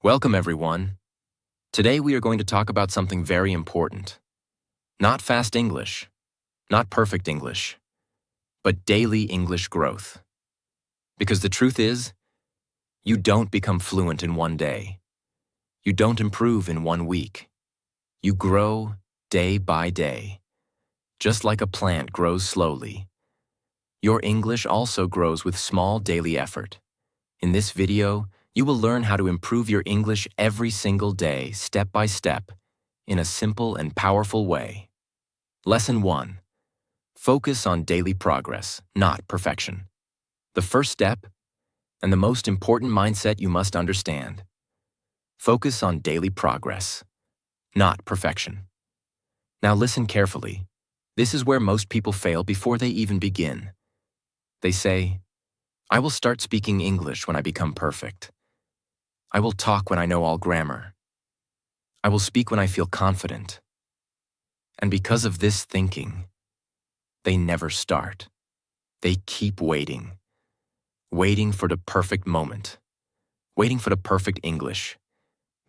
Welcome, everyone. Today we are going to talk about something very important. Not fast English, not perfect English, but daily English growth. Because the truth is, you don't become fluent in one day. You don't improve in 1 week. You grow day by day. Just like a plant grows slowly, your English also grows with small daily effort. In this video, you will learn how to improve your English every single day, step by step, in a simple and powerful way. Lesson 1. Focus on daily progress, not perfection. The first step, and the most important mindset you must understand. Focus on daily progress, not perfection. Now listen carefully. This is where most people fail before they even begin. They say, I will start speaking English when I become perfect. I will talk when I know all grammar. I will speak when I feel confident. And because of this thinking, they never start. They keep waiting for the perfect moment, waiting for the perfect English.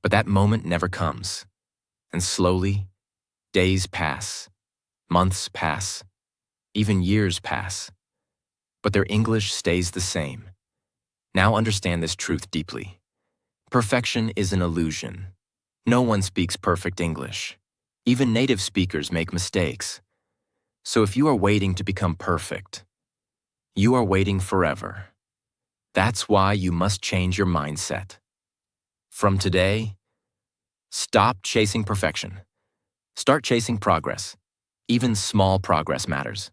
But that moment never comes. And slowly, days pass, months pass, even years pass. But their English stays the same. Now understand this truth deeply. Perfection is an illusion. No one speaks perfect English. Even native speakers make mistakes. So if you are waiting to become perfect, you are waiting forever. That's why you must change your mindset. From today, stop chasing perfection. Start chasing progress. Even small progress matters.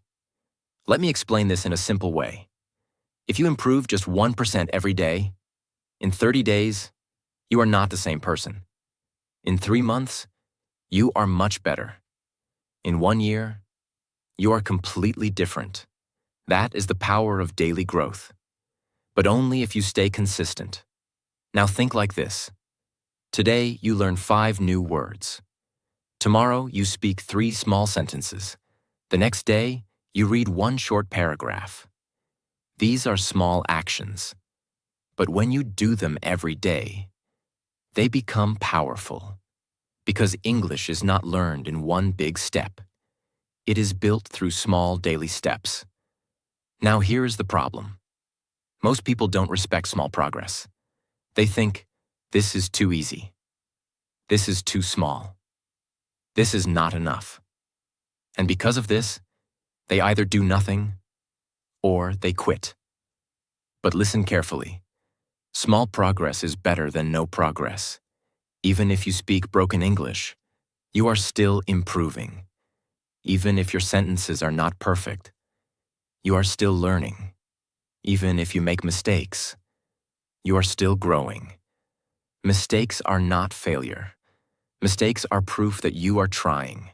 Let me explain this in a simple way. If you improve just 1% every day, in 30 days, you are not the same person. In 3 months, you are much better. In 1 year, you are completely different. That is the power of daily growth. But only if you stay consistent. Now think like this. Today, you learn 5 new words. Tomorrow, you speak 3 small sentences. The next day, you read 1 short paragraph. These are small actions. But when you do them every day, they become powerful. Because English is not learned in one big step. It is built through small daily steps. Now here is the problem. Most people don't respect small progress. They think, this is too easy. This is too small. This is not enough. And because of this, they either do nothing or they quit. But listen carefully. Small progress is better than no progress. Even if you speak broken English, you are still improving. Even if your sentences are not perfect, you are still learning. Even if you make mistakes, you are still growing. Mistakes are not failure. Mistakes are proof that you are trying.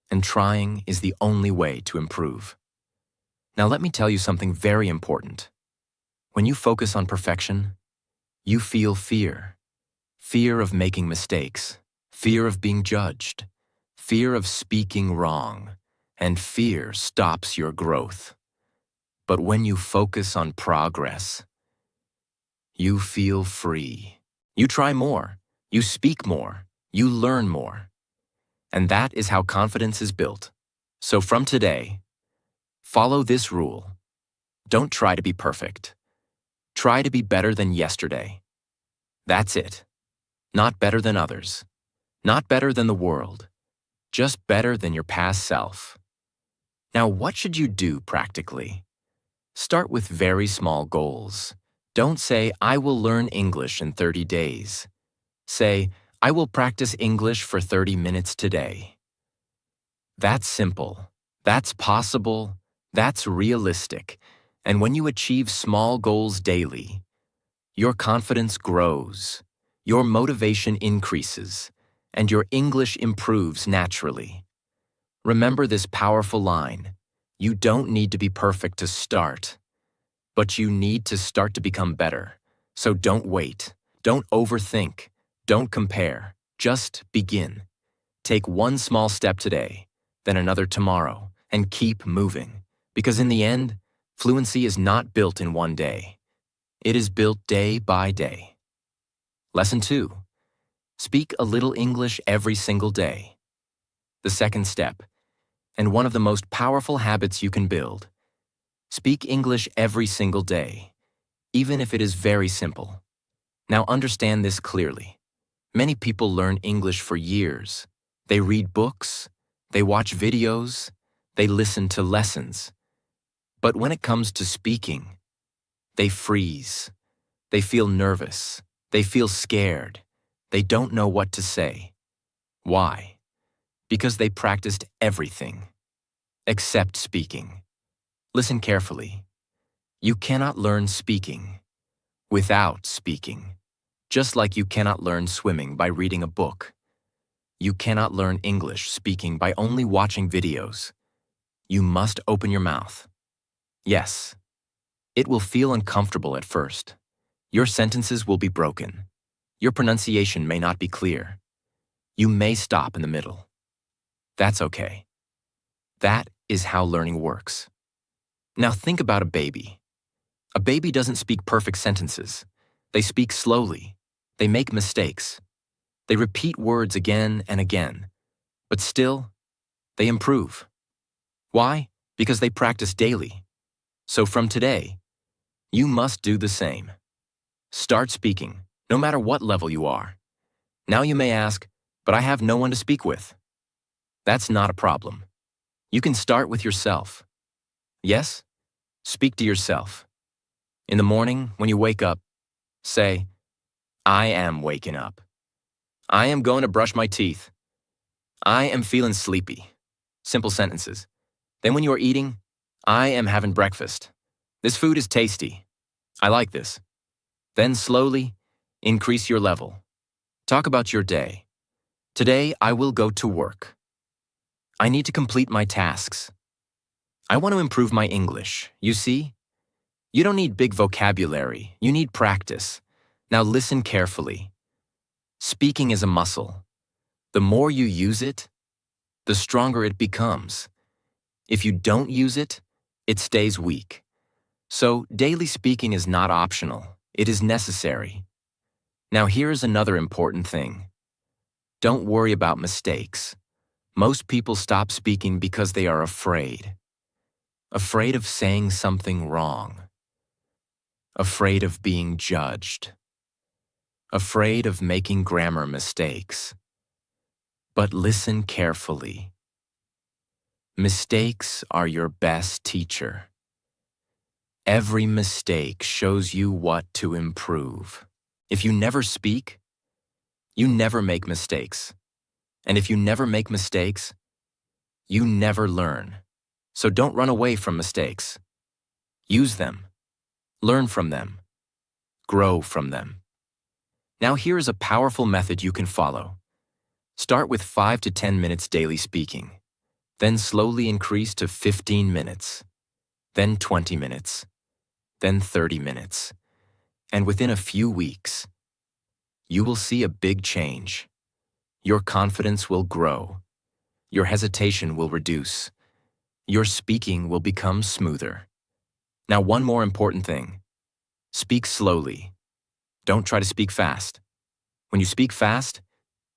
And trying is the only way to improve. Now let me tell you something very important. When you focus on perfection, you feel fear. Fear of making mistakes, fear of being judged, fear of speaking wrong, and fear stops your growth. But when you focus on progress, you feel free. You try more, you speak more, you learn more. And that is how confidence is built. So from today, follow this rule. Don't try to be perfect. Try to be better than yesterday. That's it. Not better than others. Not better than the world. Just better than your past self. Now, what should you do practically? Start with very small goals. Don't say, I will learn English in 30 days. Say, I will practice English for 30 minutes today. That's simple. That's possible. That's realistic. And when you achieve small goals daily, your confidence grows. Your motivation increases, and your English improves naturally. Remember this powerful line. You don't need to be perfect to start, but you need to start to become better. So don't wait. Don't overthink. Don't compare. Just begin. Take 1 small step today, then another tomorrow, and keep moving. Because in the end, fluency is not built in 1 day. It is built day by day. Lesson 2. Speak a little English every single day. The second step, and one of the most powerful habits you can build. Speak English every single day, even if it is very simple. Now understand this clearly. Many people learn English for years. They read books, they watch videos, they listen to lessons. But when it comes to speaking, they freeze. They feel nervous. They feel scared. They don't know what to say. Why? Because they practiced everything, except speaking. Listen carefully. You cannot learn speaking without speaking. Just like you cannot learn swimming by reading a book. You cannot learn English speaking by only watching videos. You must open your mouth. Yes, it will feel uncomfortable at first. Your sentences will be broken. Your pronunciation may not be clear. You may stop in the middle. That's okay. That is how learning works. Now think about a baby. A baby doesn't speak perfect sentences. They speak slowly. They make mistakes. They repeat words again and again. But still, they improve. Why? Because they practice daily. So from today, you must do the same. Start speaking, no matter what level you are. Now you may ask, but I have no one to speak with. That's not a problem. You can start with yourself. Yes? Speak to yourself. In the morning, when you wake up, say, I am waking up. I am going to brush my teeth. I am feeling sleepy. Simple sentences. Then when you are eating, I am having breakfast. This food is tasty. I like this. Then slowly, increase your level. Talk about your day. Today, I will go to work. I need to complete my tasks. I want to improve my English. You see? You don't need big vocabulary. You need practice. Now listen carefully. Speaking is a muscle. The more you use it, the stronger it becomes. If you don't use it, it stays weak. So daily speaking is not optional. It is necessary. Now here's another important thing. Don't worry about mistakes. Most people stop speaking because they are afraid. Afraid of saying something wrong. Afraid of being judged. Afraid of making grammar mistakes. But listen carefully. Mistakes are your best teacher. Every mistake shows you what to improve. If you never speak, you never make mistakes. And if you never make mistakes, you never learn. So don't run away from mistakes. Use them. Learn from them. Grow from them. Now here is a powerful method you can follow. Start with 5 to 10 minutes daily speaking. Then slowly increase to 15 minutes. Then 20 minutes. Then 30 minutes. And within a few weeks, you will see a big change. Your confidence will grow. Your hesitation will reduce. Your speaking will become smoother. Now, one more important thing. Speak slowly. Don't try to speak fast. When you speak fast,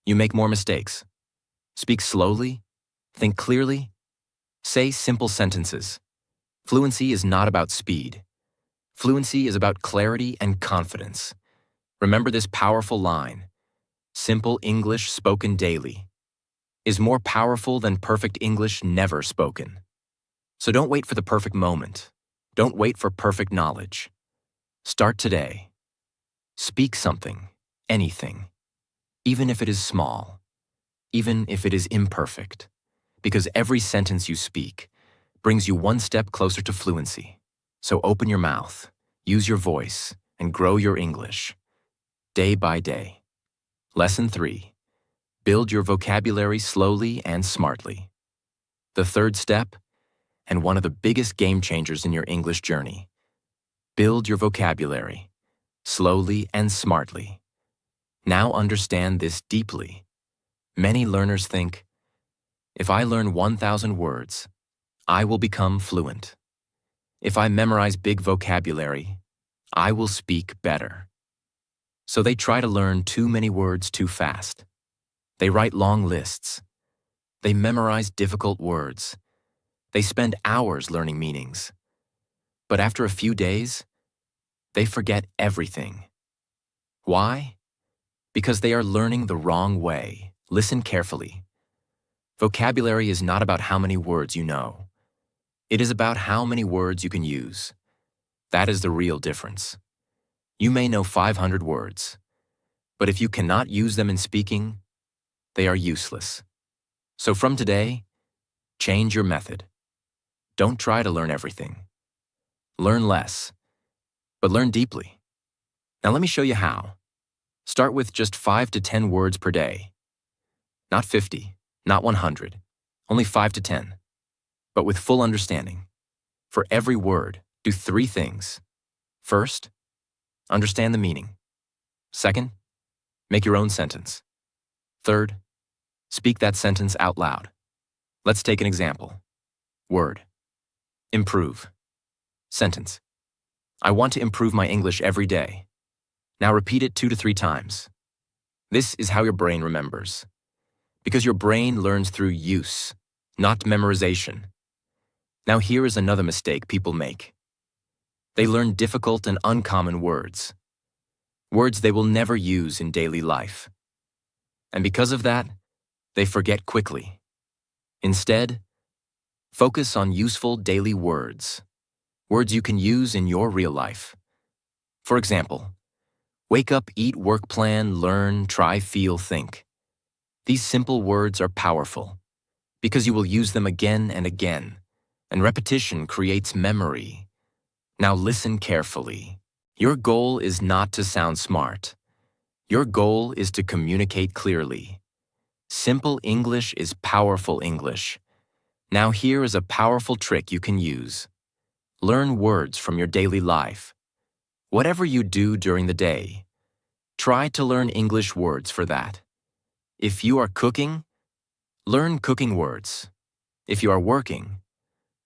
you make more mistakes. Speak slowly. Think clearly. Say simple sentences. Fluency is not about speed. Fluency is about clarity and confidence. Remember this powerful line. Simple English spoken daily is more powerful than perfect English never spoken. So don't wait for the perfect moment. Don't wait for perfect knowledge. Start today. Speak something, anything, even if it is small, even if it is imperfect, because every sentence you speak brings you one step closer to fluency. So open your mouth, use your voice, and grow your English, day by day. Lesson 3. Build your vocabulary slowly and smartly. The third step, and one of the biggest game changers in your English journey. Build your vocabulary, slowly and smartly. Now understand this deeply. Many learners think, if I learn 1,000 words, I will become fluent. If I memorize big vocabulary, I will speak better. So they try to learn too many words too fast. They write long lists. They memorize difficult words. They spend hours learning meanings. But after a few days, they forget everything. Why? Because they are learning the wrong way. Listen carefully. Vocabulary is not about how many words you know. It is about how many words you can use. That is the real difference. You may know 500 words, but if you cannot use them in speaking, they are useless. So from today, change your method. Don't try to learn everything. Learn less, but learn deeply. Now let me show you how. Start with just 5 to 10 words per day. Not 50, not 100, only 5 to 10, but with full understanding. For every word, do 3 things. First, understand the meaning. Second, make your own sentence. Third, speak that sentence out loud. Let's take an example. Word. Improve. Sentence. I want to improve my English every day. Now repeat it 2 to 3 times. This is how your brain remembers. Because your brain learns through use, not memorization. Now here is another mistake people make. They learn difficult and uncommon words. Words they will never use in daily life. And because of that, they forget quickly. Instead, focus on useful daily words. Words you can use in your real life. For example, wake up, eat, work, plan, learn, try, feel, think. These simple words are powerful because you will use them again and again, and repetition creates memory. Now listen carefully. Your goal is not to sound smart. Your goal is to communicate clearly. Simple English is powerful English. Now here is a powerful trick you can use. Learn words from your daily life. Whatever you do during the day, try to learn English words for that. If you are cooking, learn cooking words. If you are working,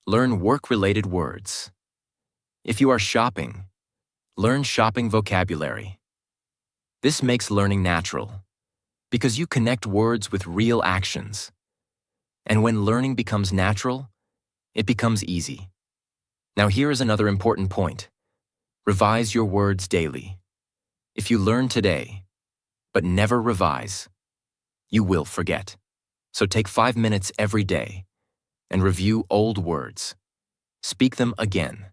learn work-related words. If you are shopping, learn shopping vocabulary. This makes learning natural because you connect words with real actions. And when learning becomes natural, it becomes easy. Now here is another important point. Revise your words daily. If you learn today, but never revise, you will forget. So take 5 minutes every day and review old words. Speak them again.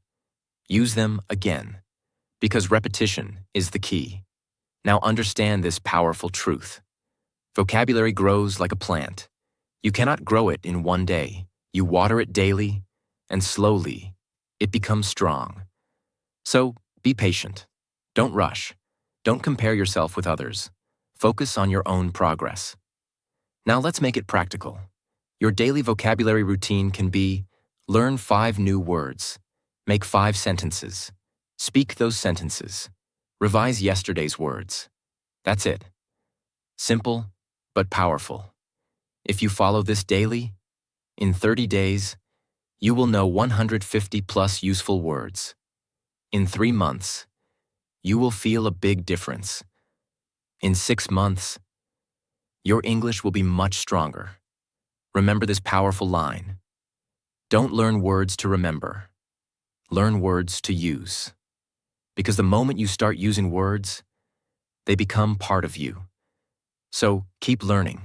Use them again, because repetition is the key. Now understand this powerful truth. Vocabulary grows like a plant. You cannot grow it in one day. You water it daily, and slowly, it becomes strong. So be patient. Don't rush. Don't compare yourself with others. Focus on your own progress. Now let's make it practical. Your daily vocabulary routine can be: learn 5 new words. Make 5 sentences. Speak those sentences. Revise yesterday's words. That's it. Simple, but powerful. If you follow this daily, in 30 days, you will know 150 plus useful words. In 3 months, you will feel a big difference. In 6 months, your English will be much stronger. Remember this powerful line. Don't learn words to remember. Learn words to use. Because the moment you start using words, they become part of you. So keep learning,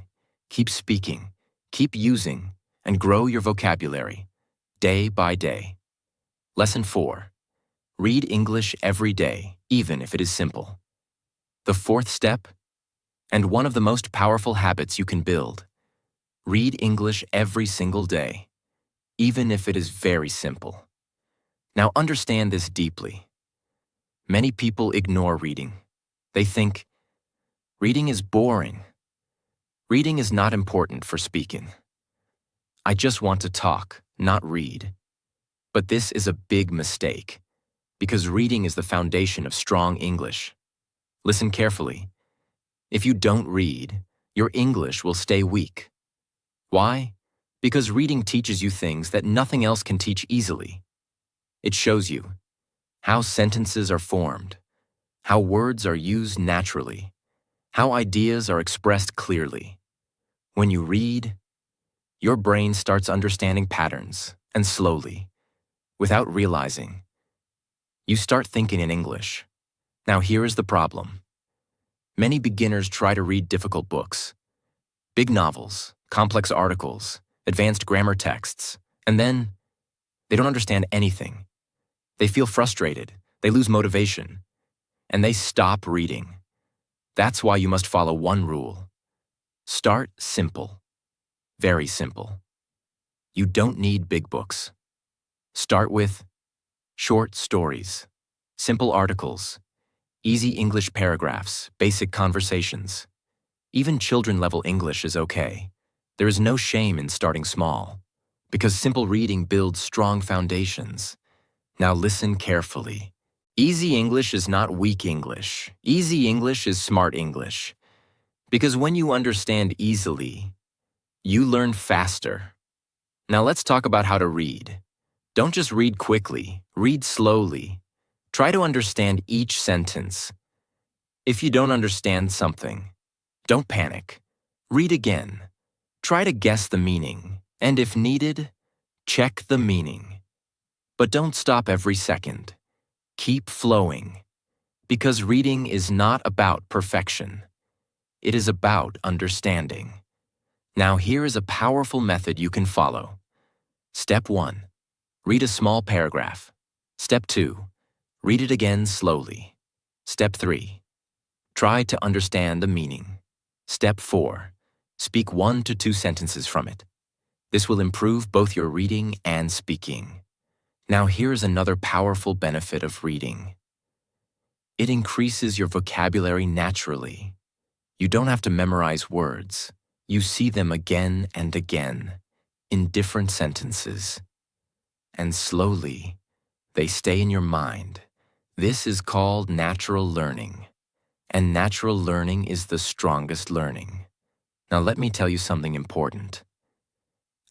keep speaking, keep using, and grow your vocabulary, day by day. Lesson 4. Read English every day, even if it is simple. The 4th step, and one of the most powerful habits you can build: read English every single day, even if it is very simple. Now understand this deeply. Many people ignore reading. They think, reading is boring. Reading is not important for speaking. I just want to talk, not read. But this is a big mistake, because reading is the foundation of strong English. Listen carefully. If you don't read, your English will stay weak. Why? Because reading teaches you things that nothing else can teach easily. It shows you how sentences are formed, how words are used naturally, how ideas are expressed clearly. When you read, your brain starts understanding patterns, and slowly, without realizing, you start thinking in English. Now here is the problem. Many beginners try to read difficult books, big novels, complex articles, advanced grammar texts, and then they don't understand anything. They feel frustrated, they lose motivation, and they stop reading. That's why you must follow one rule. Start simple, very simple. You don't need big books. Start with short stories, simple articles, easy English paragraphs, basic conversations. Even children-level English is okay. There is no shame in starting small, because simple reading builds strong foundations. Now listen carefully. Easy English is not weak English. Easy English is smart English. Because when you understand easily, you learn faster. Now let's talk about how to read. Don't just read quickly, read slowly. Try to understand each sentence. If you don't understand something, don't panic. Read again. Try to guess the meaning, and if needed, check the meaning. But don't stop every second. Keep flowing. Because reading is not about perfection. It is about understanding. Now here is a powerful method you can follow. Step 1. Read a small paragraph. Step 2. Read it again slowly. Step 3. Try to understand the meaning. Step 4. Speak 1 to 2 sentences from it. This will improve both your reading and speaking. Now here is another powerful benefit of reading. It increases your vocabulary naturally. You don't have to memorize words. You see them again and again, in different sentences. And slowly, they stay in your mind. This is called natural learning. And natural learning is the strongest learning. Now let me tell you something important.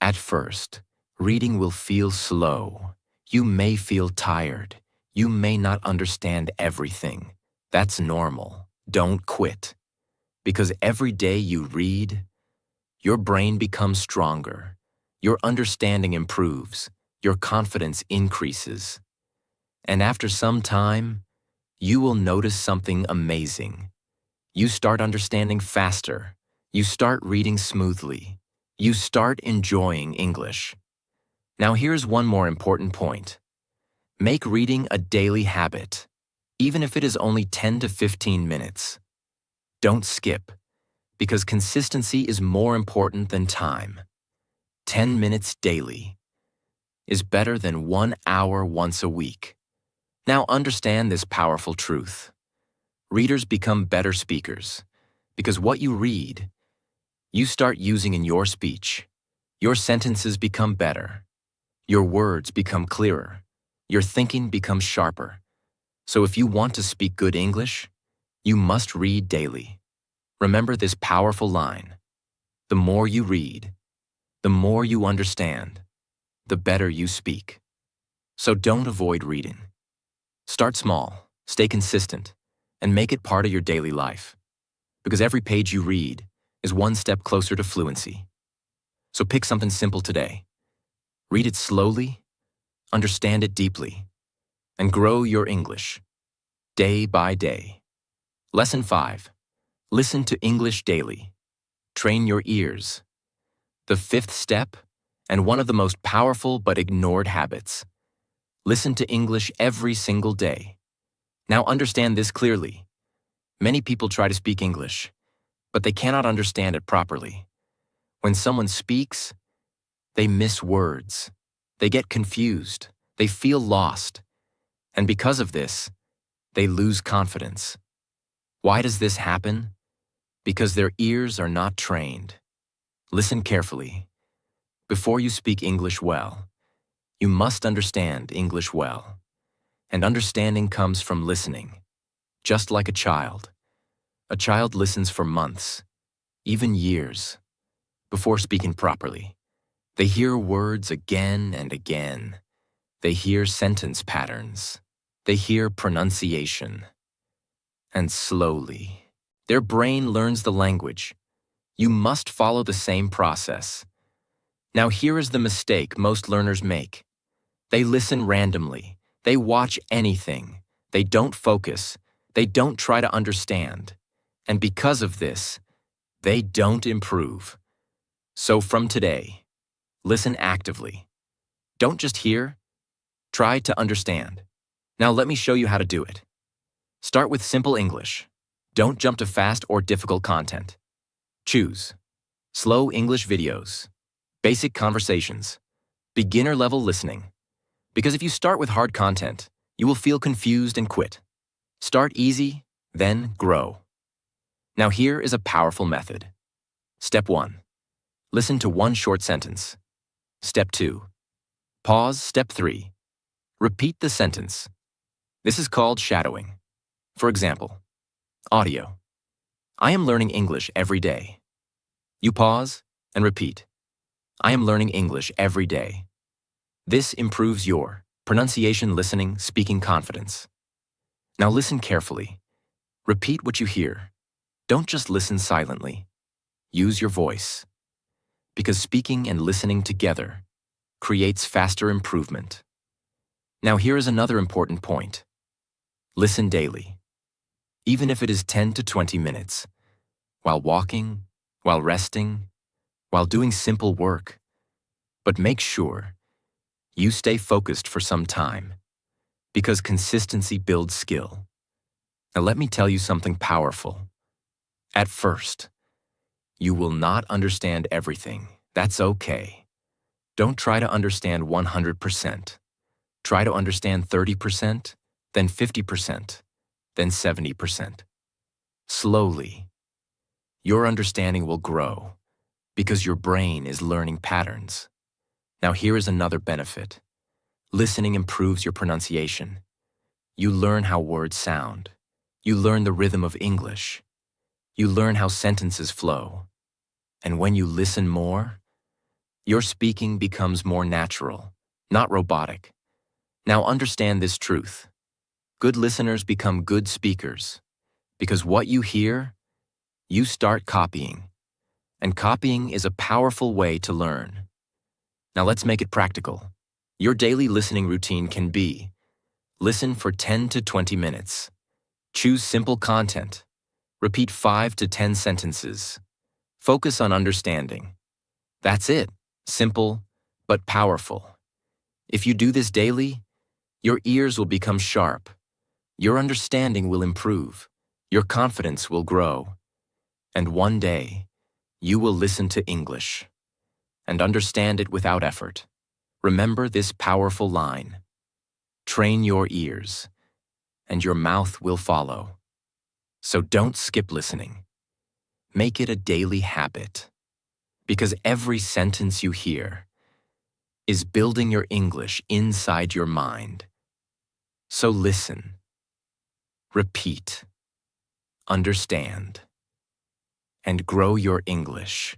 At first, reading will feel slow. You may feel tired. You may not understand everything. That's normal. Don't quit. Because every day you read, your brain becomes stronger. Your understanding improves. Your confidence increases. And after some time, you will notice something amazing. You start understanding faster. You start reading smoothly. You start enjoying English. Now here's one more important point. Make reading a daily habit, even if it is only 10 to 15 minutes. Don't skip, because consistency is more important than time. 10 minutes daily is better than 1 hour once a week. Now understand this powerful truth. Readers become better speakers, because what you read, you start using in your speech. Your sentences become better. Your words become clearer. Your thinking becomes sharper. So if you want to speak good English, you must read daily. Remember this powerful line. The more you read, the more you understand, the better you speak. So don't avoid reading. Start small, stay consistent, and make it part of your daily life. Because every page you read is one step closer to fluency. So pick something simple today. Read it slowly, understand it deeply, and grow your English, day by day. Lesson 5. Listen to English daily. Train your ears. The 5th step, and one of the most powerful but ignored habits. Listen to English every single day. Now understand this clearly. Many people try to speak English, but they cannot understand it properly. When someone speaks, they miss words. They get confused. They feel lost. And because of this, they lose confidence. Why does this happen? Because their ears are not trained. Listen carefully. Before you speak English well, you must understand English well. And understanding comes from listening. Just like a child. A child listens for months, even years, before speaking properly. They hear words again and again. They hear sentence patterns. They hear pronunciation. and slowly. Their brain learns the language. You must follow the same process. Now here is the mistake most learners make. They listen randomly. They watch anything. They don't focus. They don't try to understand. And because of this, they don't improve. So from today, listen actively. Don't just hear, try to understand. Now let me show you how to do it. Start with simple English. Don't jump to fast or difficult content. Choose slow English videos, basic conversations, beginner-level listening. Because if you start with hard content, you will feel confused and quit. Start easy, then grow. Now here is a powerful method. Step 1. Listen to one short sentence. Step 2. Pause. Step 3. Repeat the sentence. This is called shadowing. For example, audio. I am learning English every day. You pause and repeat. I am learning English every day. This improves your pronunciation, listening, speaking confidence. Now listen carefully. Repeat what you hear. Don't just listen silently. Use your voice. Because speaking and listening together creates faster improvement. Now here is another important point. Listen daily. Even if it is 10 to 20 minutes. While walking, while resting, while doing simple work. But make sure you stay focused for some time, because consistency builds skill. Now let me tell you something powerful. At first, you will not understand everything. That's okay. Don't try to understand 100%. Try to understand 30%, then 50%, then 70%. Slowly, your understanding will grow because your brain is learning patterns. Now here is another benefit. Listening improves your pronunciation. You learn how words sound. You learn the rhythm of English. You learn how sentences flow. And when you listen more, your speaking becomes more natural, not robotic. Now understand this truth. Good listeners become good speakers because what you hear, you start copying. And copying is a powerful way to learn. Now let's make it practical. Your daily listening routine can be: listen for 10 to 20 minutes. Choose simple content. Repeat 5 to 10 sentences. Focus on understanding. That's it. Simple, but powerful. If you do this daily, your ears will become sharp. Your understanding will improve. Your confidence will grow. And one day, you will listen to English and understand it without effort. Remember this powerful line. Train your ears, and your mouth will follow. So don't skip listening. Make it a daily habit, because every sentence you hear is building your English inside your mind. So listen, repeat, understand, and grow your English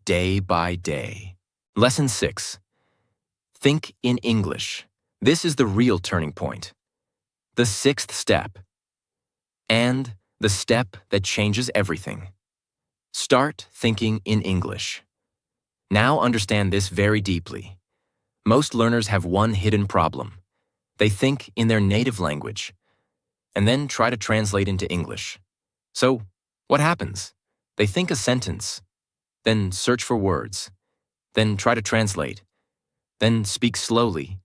day by day. Lesson 6. Think in English. This is the real turning point. The 6th step. And the step that changes everything. Start thinking in English. Now understand this very deeply. Most learners have one hidden problem. They think in their native language and then try to translate into English. So, what happens? They think a sentence, then search for words, then try to translate, then speak slowly,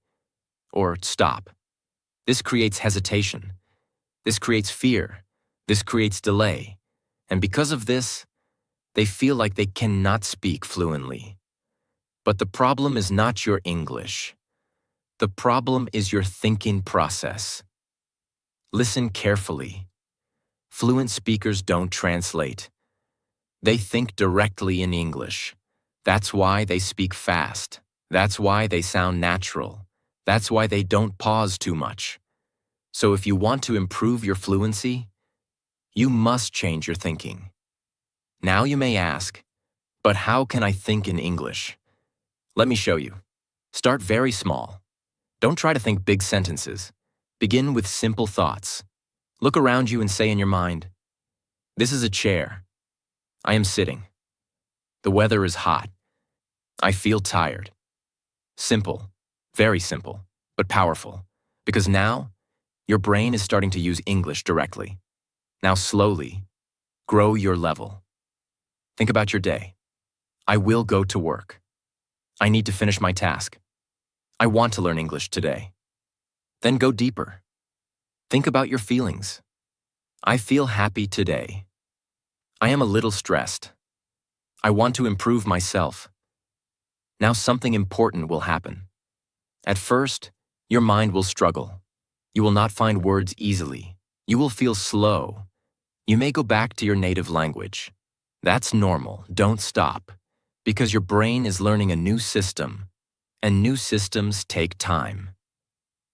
or stop. This creates hesitation. This creates fear. This creates delay. And because of this, they feel like they cannot speak fluently. But the problem is not your English. The problem is your thinking process. Listen carefully. Fluent speakers don't translate. They think directly in English. That's why they speak fast. That's why they sound natural. That's why they don't pause too much. So if you want to improve your fluency, you must change your thinking. Now you may ask, but how can I think in English? Let me show you. Start very small. Don't try to think big sentences. Begin with simple thoughts. Look around you and say in your mind, "This is a chair. I am sitting. The weather is hot. I feel tired." Simple, very simple, but powerful, because now your brain is starting to use English directly. Now slowly, grow your level. Think about your day. I will go to work. I need to finish my task. I want to learn English today. Then go deeper. Think about your feelings. I feel happy today. I am a little stressed. I want to improve myself. Now something important will happen. At first, your mind will struggle. You will not find words easily. You will feel slow. You may go back to your native language. That's normal. Don't stop, because your brain is learning a new system, and new systems take time.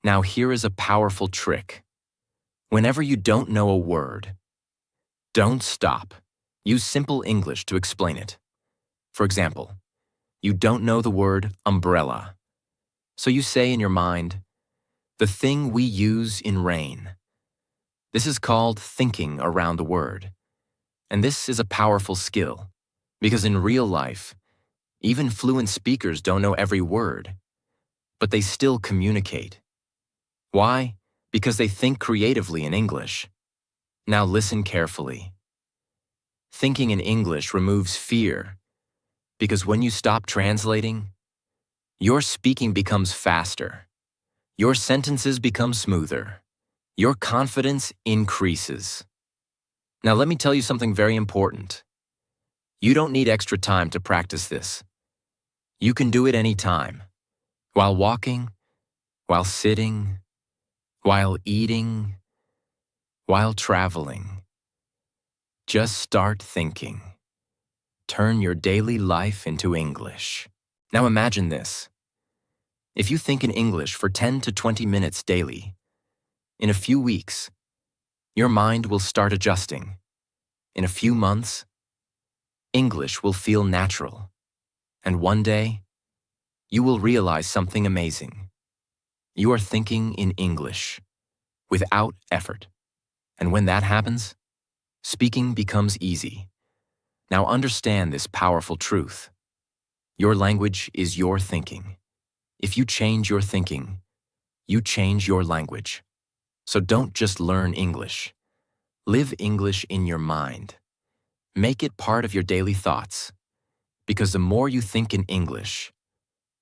Now here is a powerful trick. Whenever you don't know a word, don't stop. Use simple English to explain it. For example, you don't know the word umbrella. So you say in your mind, "The thing we use in rain." This is called thinking around the word. And this is a powerful skill, because in real life, even fluent speakers don't know every word, but they still communicate. Why? Because they think creatively in English. Now listen carefully. Thinking in English removes fear, because when you stop translating, your speaking becomes faster. Your sentences become smoother. Your confidence increases. Now let me tell you something very important. You don't need extra time to practice this. You can do it anytime. While walking, while sitting, while eating, while traveling. Just start thinking. Turn your daily life into English. Now imagine this. If you think in English for 10 to 20 minutes daily, in a few weeks, your mind will start adjusting. In a few months, English will feel natural. And one day, you will realize something amazing. You are thinking in English, without effort. And when that happens, speaking becomes easy. Now understand this powerful truth. Your language is your thinking. If you change your thinking, you change your language. So don't just learn English. Live English in your mind. Make it part of your daily thoughts. Because the more you think in English,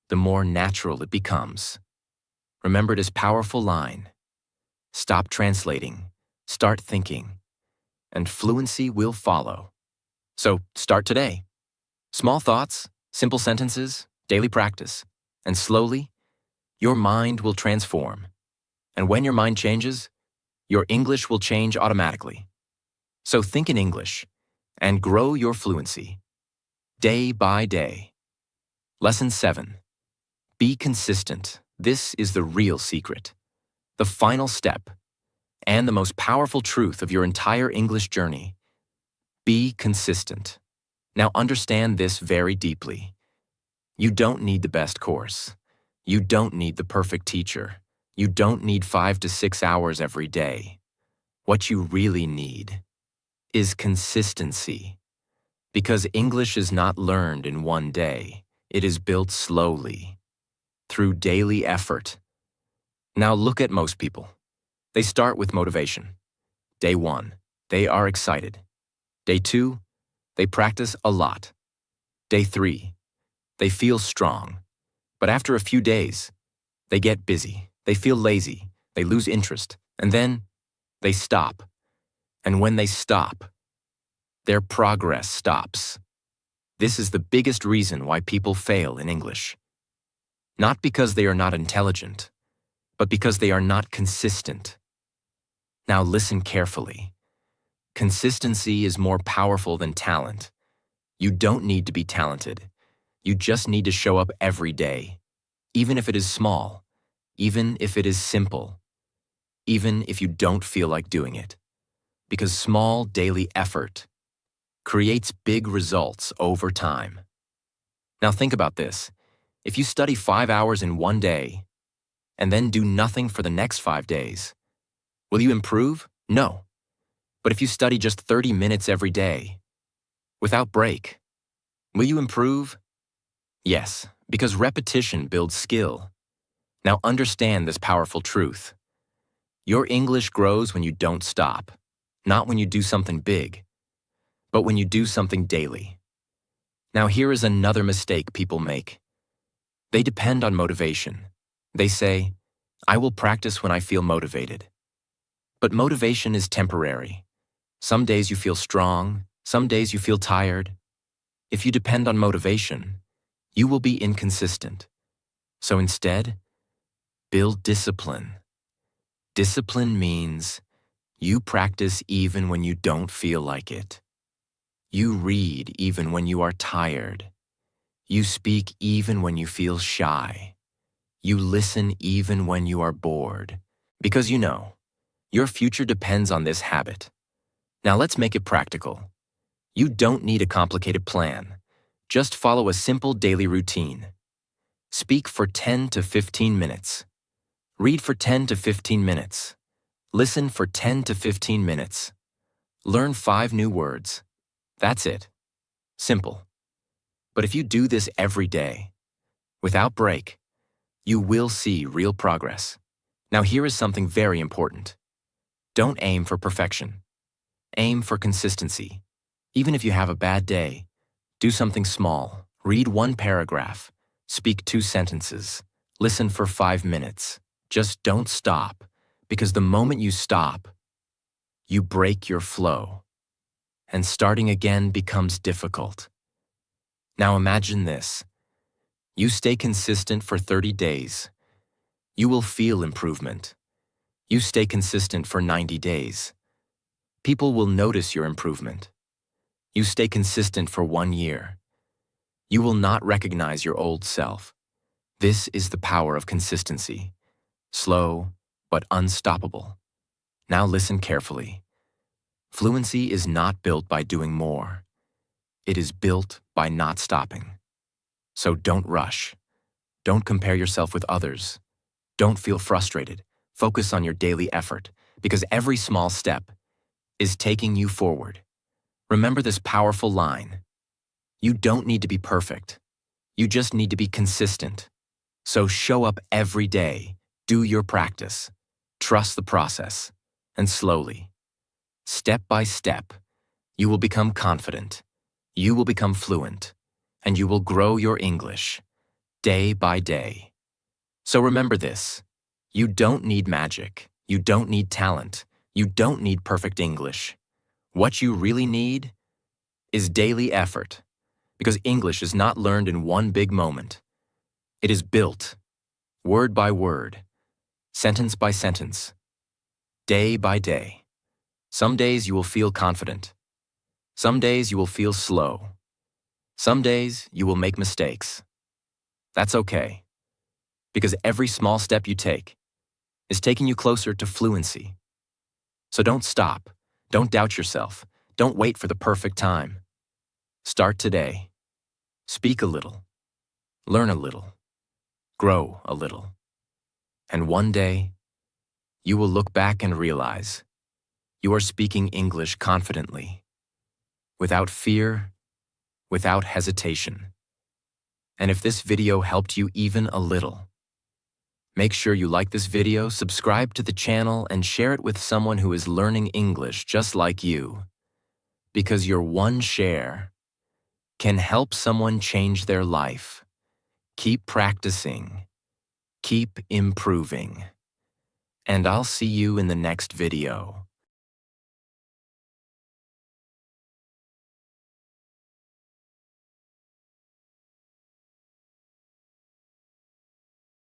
the more natural it becomes. Remember this powerful line. Stop translating, start thinking, and fluency will follow. So start today. Small thoughts, simple sentences, daily practice, and slowly, your mind will transform. And when your mind changes, your English will change automatically. So think in English and grow your fluency, day by day. Lesson 7. Be consistent. This is the real secret, the final step, and the most powerful truth of your entire English journey. Be consistent. Now understand this very deeply. You don't need the best course. You don't need the perfect teacher. You don't need 5 to 6 hours every day. What you really need is consistency. Because English is not learned in one day. It is built slowly, through daily effort. Now look at most people. They start with motivation. Day 1, they are excited. Day 2, they practice a lot. Day 3, they feel strong. But after a few days, they get busy. They feel lazy. They lose interest. And then they stop. And when they stop, their progress stops. This is the biggest reason why people fail in English. Not because they are not intelligent, but because they are not consistent. Now listen carefully. Consistency is more powerful than talent. You don't need to be talented. You just need to show up every day, even if it is small, even if it is simple, even if you don't feel like doing it. Because small daily effort creates big results over time. Now think about this. If you study 5 hours in one day and then do nothing for the next 5 days, will you improve No. But if you study just 30 minutes every day, without break, will you improve? Yes, because repetition builds skill. Now understand this powerful truth. Your English grows when you don't stop, not when you do something big, but when you do something daily. Now here is another mistake people make. They depend on motivation. They say, I will practice when I feel motivated. But motivation is temporary. Some days you feel strong, some days you feel tired. If you depend on motivation, you will be inconsistent. So instead, build discipline. Discipline means you practice even when you don't feel like it. You read even when you are tired. You speak even when you feel shy. You listen even when you are bored. Because you know, your future depends on this habit. Now let's make it practical. You don't need a complicated plan. Just follow a simple daily routine. Speak for 10 to 15 minutes. Read for 10 to 15 minutes. Listen for 10 to 15 minutes. Learn 5 new words. That's it. Simple. But if you do this every day, without break, you will see real progress. Now here is something very important. Don't aim for perfection. Aim for consistency. Even if you have a bad day, do something small. Read 1 paragraph. Speak 2 sentences. Listen for 5 minutes. Just don't stop, because the moment you stop, you break your flow, and starting again becomes difficult. Now imagine this. You stay consistent for 30 days. You will feel improvement. You stay consistent for 90 days. People will notice your improvement. You stay consistent for 1 year. You will not recognize your old self. This is the power of consistency. Slow, but unstoppable. Now listen carefully. Fluency is not built by doing more. It is built by not stopping. So don't rush. Don't compare yourself with others. Don't feel frustrated. Focus on your daily effort, because every small step is taking you forward. Remember this powerful line. You don't need to be perfect. You just need to be consistent. So show up every day. Do your practice. Trust the process. And slowly, step by step, you will become confident. You will become fluent. And you will grow your English day by day. So remember this. You don't need magic. You don't need talent. You don't need perfect English. What you really need is daily effort, because English is not learned in one big moment. It is built, word by word, sentence by sentence, day by day. Some days you will feel confident. Some days you will feel slow. Some days you will make mistakes. That's okay, because every small step you take is taking you closer to fluency. So don't stop. Don't doubt yourself. Don't wait for the perfect time. Start today. Speak a little. Learn a little. Grow a little. And one day, you will look back and realize you are speaking English confidently, without fear, without hesitation. And if this video helped you even a little, make sure you like this video, subscribe to the channel, and share it with someone who is learning English just like you. Because your one share can help someone change their life. Keep practicing. Keep improving. And I'll see you in the next video.